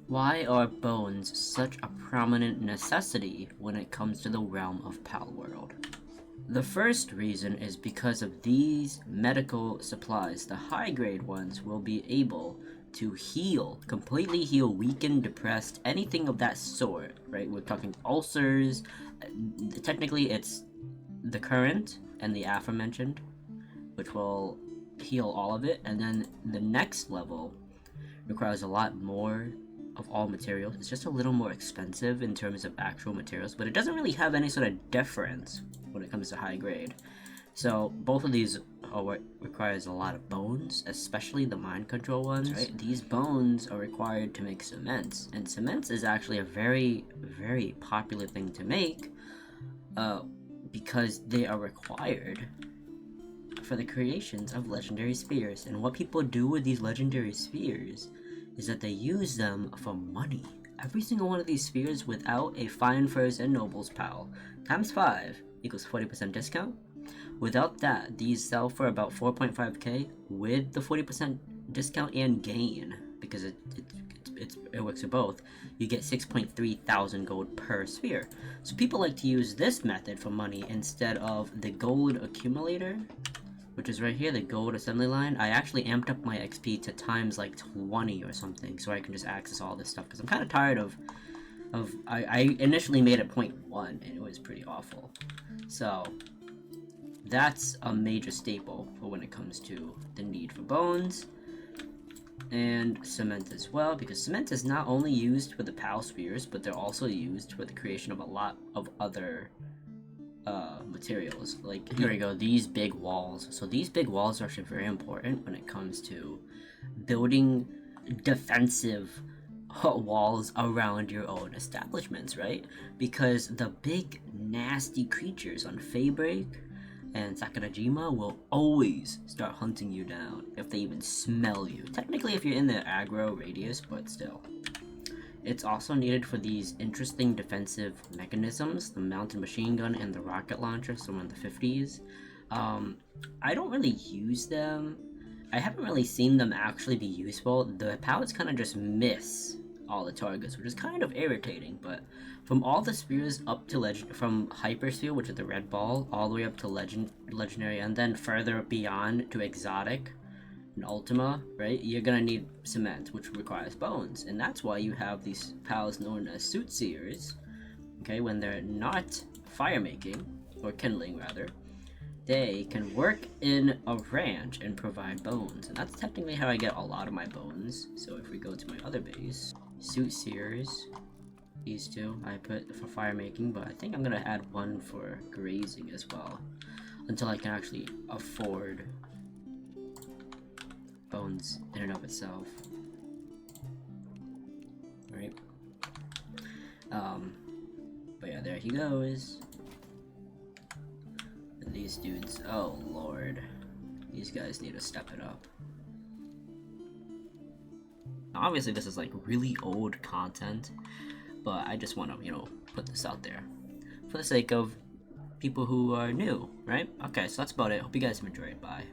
Why are bones such a prominent necessity when it comes to the realm of palworld? The first reason is because of these medical supplies. The high-grade ones will be able to heal, completely heal weakened, depressed, anything of that sort, right? We're talking ulcers. Technically, it's the current and the aforementioned, which will heal all of it, and then the next level requires a lot more of all materials. It's just a little more expensive in terms of actual materials, but it doesn't really have any sort of difference when it comes to high grade. So both of these are what requires a lot of bones, especially the mind control ones, right? These bones are required to make cements, and cements is actually a very, very popular thing to make because they are required for the creations of legendary spheres. And what people do with these legendary spheres is that they use them for money. Every single one of these spheres without a Fine Furs and Nobles pal times 5 equals 40% discount. Without that, these sell for about 4.5k. With the 40% discount and gain, because it works for both, you get 6.3 thousand gold per sphere. So people like to use this method for money instead of the gold accumulator, which is right here, the gold assembly line. I actually amped up my XP to times like 20 or something, so I can just access all this stuff, because I'm kind of tired of I initially made it 0.1, and it was pretty awful. So that's a major staple for when it comes to the need for bones. And cement as well, because cement is not only used for the PAL spheres, but they're also used for the creation of a lot of other materials. Like, here we go, these big walls. So these big walls are actually very important when it comes to building defensive walls around your own establishments, right? Because the big nasty creatures on Faybreak and Sakurajima will always start hunting you down if they even smell you. Technically if you're in the aggro radius, but still. It's also needed for these interesting defensive mechanisms, the mounted machine gun and the rocket launcher, so in the 50s. I don't really use them. I haven't really seen them actually be useful. The pallets kind of just miss all the targets, which is kind of irritating, but from all the spheres up to legend, from hypersphere, which is the red ball, all the way up to legendary, and then further beyond to exotic and ultima, right, you're gonna need cement, which requires bones, and that's why you have these pals known as Soothsayers. Okay, when they're not fire making, or kindling rather, they can work in a ranch and provide bones, and that's technically how I get a lot of my bones. So if we go to my other base, Soothsayers, these two I put for fire making, but I think I'm gonna add one for grazing as well, until I can actually afford bones in and of itself. Right? But yeah, there he goes. And these dudes, oh lord. These guys need to step it up. Obviously this is like really old content, but I just want to, you know, put this out there for the sake of people who are new, right? Okay, so that's about it. Hope you guys have enjoyed. Bye.